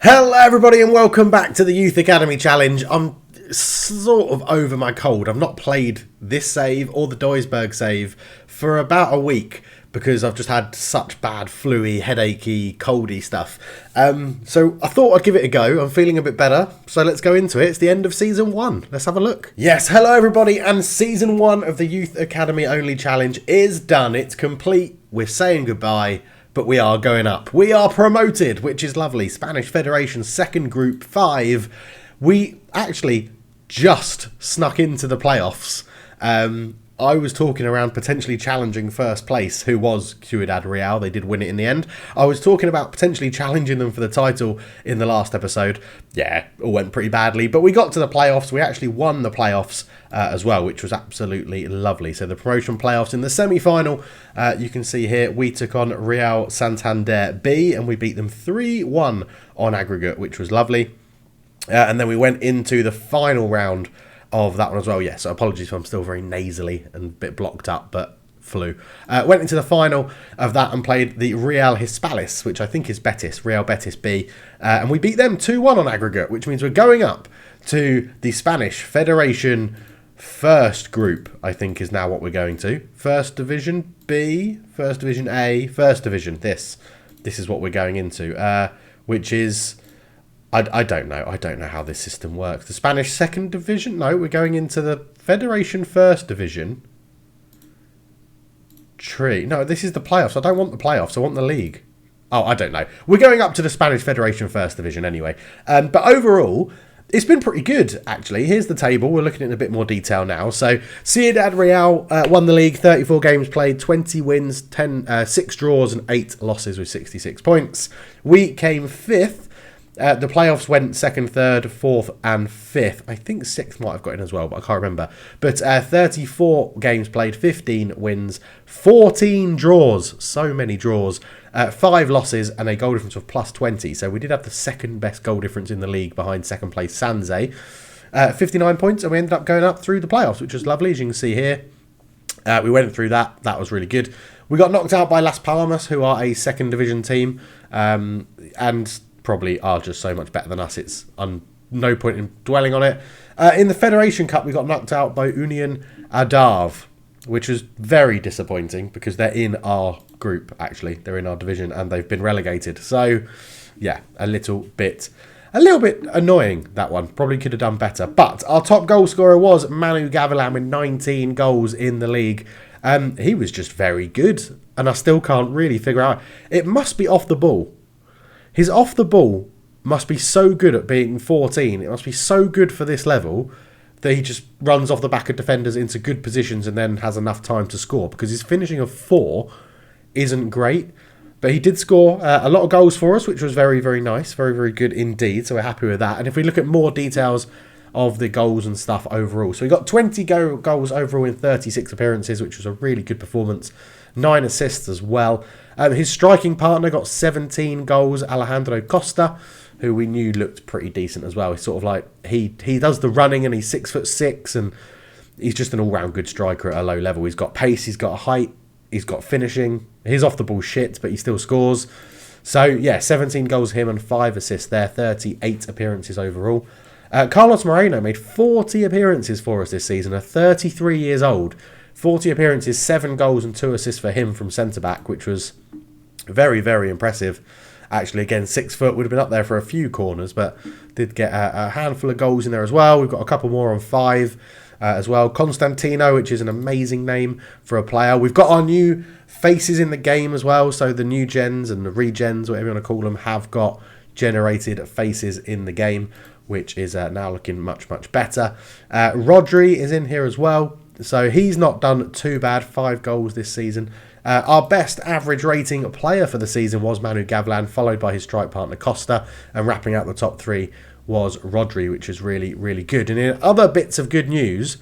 Hello everybody and welcome back to the Youth Academy Challenge. I'm sort of over my cold. I've not played this save or the Duisburg save for about a week because I've just had such bad flu-y, headachy, coldy stuff. So I thought I'd give it a go. I'm feeling a bit better, so let's go into it. It's the end of Season 1. Let's have a look. Yes, hello everybody, and Season 1 of the Youth Academy Only Challenge is done. It's complete. We're saying goodbye. But we are going up. We are promoted, which is lovely. Spanish Federation, second group, 5. We actually just snuck into the playoffs. I was talking around potentially challenging first place, who was Ciudad Real. They did win it in the end. I was talking about potentially challenging them for the title in the last episode. Yeah, it all went pretty badly. But we got to the playoffs. We actually won the playoffs as well, which was absolutely lovely. So the promotion playoffs in the semi-final, you can see here, we took on Real Santander B and we beat them 3-1 on aggregate, which was lovely. And then we went into the final round of that one as well. Yeah, so apologies if I'm still very nasally and a bit blocked up, but flu. Went into the final of that and played the Real Hispalis, which I think is Betis, Real Betis B. And we beat them 2-1 on aggregate, which means we're going up to the Spanish Federation First Group, I think is now what we're going to. First Division B, First Division A, First Division. This is what we're going into, which is... I don't know. I don't know how this system works. The Spanish Second Division? No, we're going into the Federation First Division. No, this is the playoffs. I don't want the playoffs. I want the league. Oh, I don't know. We're going up to the Spanish Federation First Division anyway. But overall, it's been pretty good, actually. Here's the table. We're looking at it in a bit more detail now. So, Ciudad Real won the league, 34 games played, 20 wins, 6 draws and 8 losses with 66 points. We came 5th. The playoffs went 2nd, 3rd, 4th and 5th. I think 6th might have got in as well, but I can't remember. But 34 games played, 15 wins, 14 draws. So many draws. 5 losses and a goal difference of plus 20. So we did have the second best goal difference in the league behind second place Sanze. 59 points and we ended up going up through the playoffs, which was lovely, as you can see here. We went through that. That was really good. We got knocked out by Las Palmas, who are a second division team. And probably are just so much better than us. It's no point in dwelling on it. In the Federation Cup, we got knocked out by Union Adav, which was very disappointing because they're in our group, actually. They're in our division and they've been relegated. So, yeah, a little bit annoying, that one. Probably could have done better. But our top goal scorer was Manu Gavilan with 19 goals in the league. He was just very good. And I still can't really figure out. It must be off the ball. His off the ball must be so good at being 14. It must be so good for this level that he just runs off the back of defenders into good positions and then has enough time to score. Because his finishing of 4 isn't great. But he did score a lot of goals for us, which was very, very nice. Very, very good indeed. So we're happy with that. And if we look at more details of the goals and stuff overall. So we got 20 goals overall in 36 appearances, which was a really good performance. 9 assists as well. His striking partner got 17 goals, Alejandro Costa, who we knew looked pretty decent as well. He's sort of like, he does the running and he's 6'6", and he's just an all-round good striker at a low level. He's got pace, he's got height, he's got finishing. He's off the ball shit, but he still scores. So, yeah, 17 goals him and 5 assists there, 38 appearances overall. Carlos Moreno made 40 appearances for us this season, at 33 years old. 40 appearances, 7 goals and 2 assists for him from centre-back, which was very, very impressive. Actually, again, 6 foot would have been up there for a few corners, but did get a handful of goals in there as well. We've got a couple more on 5 as well. Constantino, which is an amazing name for a player. We've got our new faces in the game as well. So the new gens and the regens, whatever you want to call them, have got generated faces in the game, which is now looking much, much better. Rodri is in here as well. So he's not done too bad. 5 goals this season. Our best average rating player for the season was Manu Gavilan, followed by his strike partner Costa, and wrapping out the top 3 was Rodri, which is really, really good. And in other bits of good news,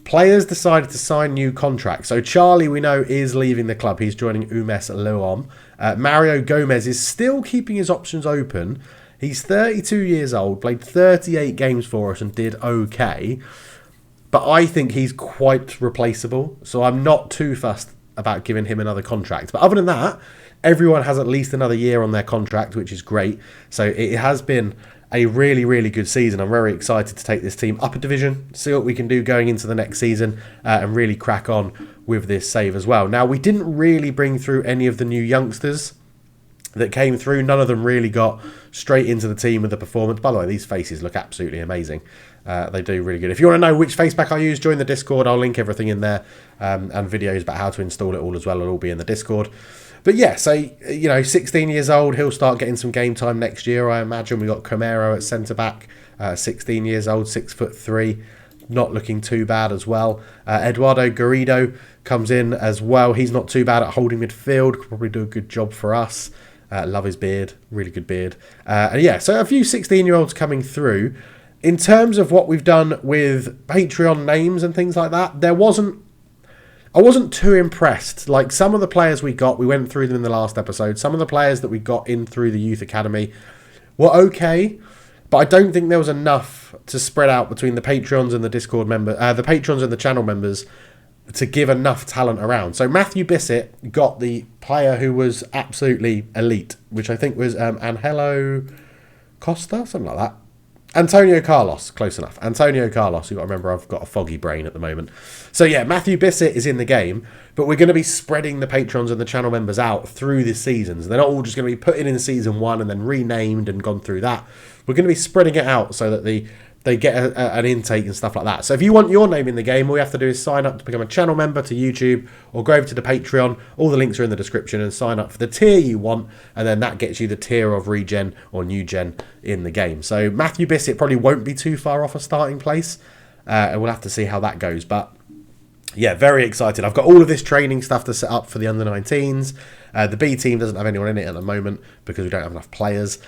players decided to sign new contracts. So Charlie, we know, is leaving the club. He's joining UMS Leom. Mario Gomez is still keeping his options open. He's 32 years old, played 38 games for us and did okay. But I think he's quite replaceable, so I'm not too fussed about giving him another contract. But other than that, Everyone has at least another year on their contract, which is great. So it has been a really, really good season. I'm very excited to take this team up a division, see what we can do going into the next season, and really crack on with this save as well. Now, we didn't really bring through any of the new youngsters that came through. None of them really got straight into the team with the performance. By the way, these faces look absolutely amazing. They do really good. If you want to know which face pack I use, join the Discord. I'll link everything in there, and videos about how to install it all as well. It'll all be in the Discord. But yeah, so, 16 years old, he'll start getting some game time next year, I imagine. We got Camaro at centre-back, 16 years old, 6'3", not looking too bad as well. Eduardo Garrido comes in as well. He's not too bad at holding midfield, could probably do a good job for us. Love his beard, really good beard. And yeah, so a few 16-year-olds coming through. In terms of what we've done with Patreon names and things like that, I wasn't too impressed. Like, some of the players we got, we went through them in the last episode. Some of the players that we got in through the Youth Academy were okay, but I don't think there was enough to spread out between the Patreons and the Discord member, the Patreons and the channel members, to give enough talent around. So Matthew Bissett got the player who was absolutely elite, which I think was Angelo Costa, something like that. Antonio Carlos, close enough. Antonio Carlos, you've got to remember I've got a foggy brain at the moment. So yeah, Matthew Bissett is in the game, but we're going to be spreading the patrons and the channel members out through the seasons. They're not all just going to be put in season 1 and then renamed and gone through that. We're going to be spreading it out so that they get an intake and stuff like that. So if you want your name in the game, all you have to do is sign up to become a channel member to YouTube, or go over to the Patreon. All the links are in the description, and sign up for the tier you want, and then that gets you the tier of regen or new gen in the game. So Matthew Bissett probably won't be too far off a starting place, and we'll have to see how that goes. But yeah, very excited. I've got all of this training stuff to set up for the under-19s. The B team doesn't have anyone in it at the moment because we don't have enough players.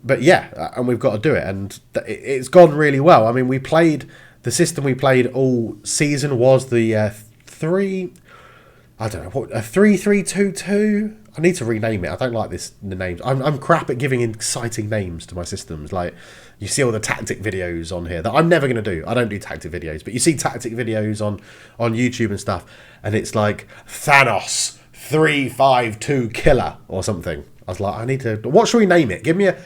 But yeah, and we've got to do it, and it's gone really well. I mean, the system we played all season was the 3-3-2-2. I need to rename it. I don't like the names. I'm crap at giving exciting names to my systems. Like, you see all the tactic videos on here that I'm never going to do. I don't do tactic videos, but you see tactic videos on YouTube and stuff, and it's like Thanos 3-5-2 killer or something. I was like, what should we name it?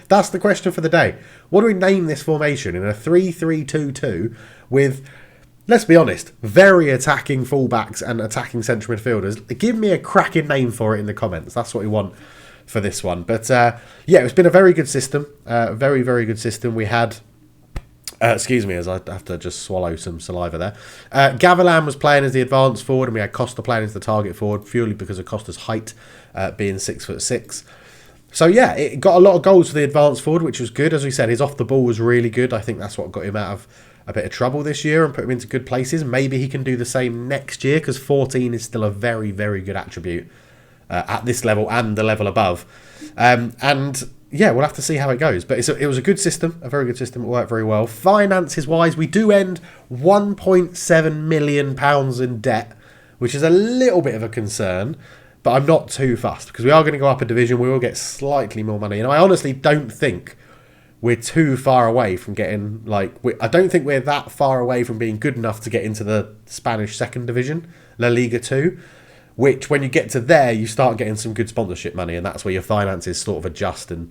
That's the question for the day. What do we name this formation in a 3-3-2-2 with, let's be honest, very attacking fullbacks and attacking central midfielders? Give me a cracking name for it in the comments. That's what we want for this one. But yeah, it's been a very good system. Very, very good system. We had, excuse me as I have to just swallow some saliva there. Gavilan was playing as the advanced forward, and we had Costa playing as the target forward, purely because of Costa's height, being 6'6". So yeah, it got a lot of goals for the advanced forward, which was good. As we said, his off the ball was really good. I think that's what got him out of a bit of trouble this year and put him into good places. Maybe he can do the same next year, because 14 is still a very, very good attribute at this level and the level above. And yeah, we'll have to see how it goes. But it was a good system, a very good system. It worked very well. Finances-wise, we do end £1.7 million in debt, which is a little bit of a concern. But I'm not too fussed, because we are going to go up a division. We will get slightly more money. And I honestly don't think we're too far away from getting, I don't think we're that far away from being good enough to get into the Spanish second division, La Liga 2, which when you get to there, you start getting some good sponsorship money. And that's where your finances sort of adjust and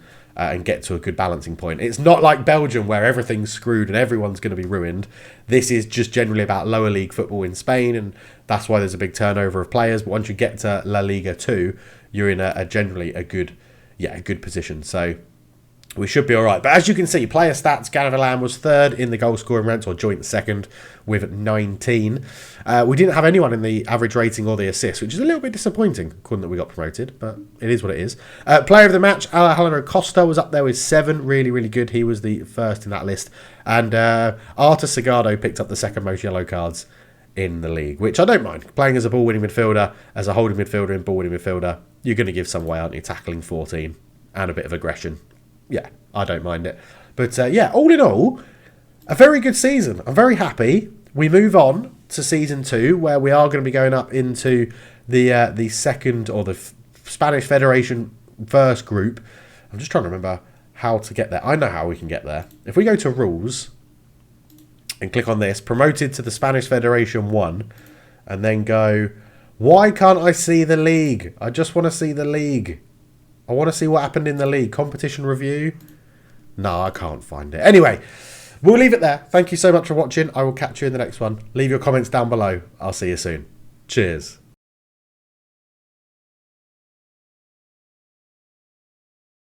get to a good balancing point. It's not like Belgium, where everything's screwed and everyone's going to be ruined. This is just generally about lower league football in Spain, and that's why there's a big turnover of players. But once you get to La Liga 2, you're in a generally a good position. So we should be all right. But as you can see, player stats, Gavilan was third in the goal scoring ranks, or joint second, with 19. We didn't have anyone in the average rating or the assists, which is a little bit disappointing, according that we got promoted, but it is what it is. Player of the match, Alejandro Costa was up there with 7. Really, really good. He was the first in that list. And Arta Sagado picked up the second most yellow cards in the league, which I don't mind. Playing as a ball-winning midfielder, as a holding midfielder and ball-winning midfielder, you're going to give some way, aren't you? Tackling 14 and a bit of aggression. Yeah, I don't mind it. But yeah, all in all, a very good season. I'm very happy. We move on to season 2, where we are going to be going up into the second, or the Spanish Federation first group. I'm just trying to remember how to get there. I know how we can get there. If we go to rules and click on this, promoted to the Spanish Federation 1, and then go Why can't I see the league? I just want to see the league. I want to see what happened in the league. Competition review? No, I can't find it. Anyway, we'll leave it there. Thank you so much for watching. I will catch you in the next one. Leave your comments down below. I'll see you soon. Cheers.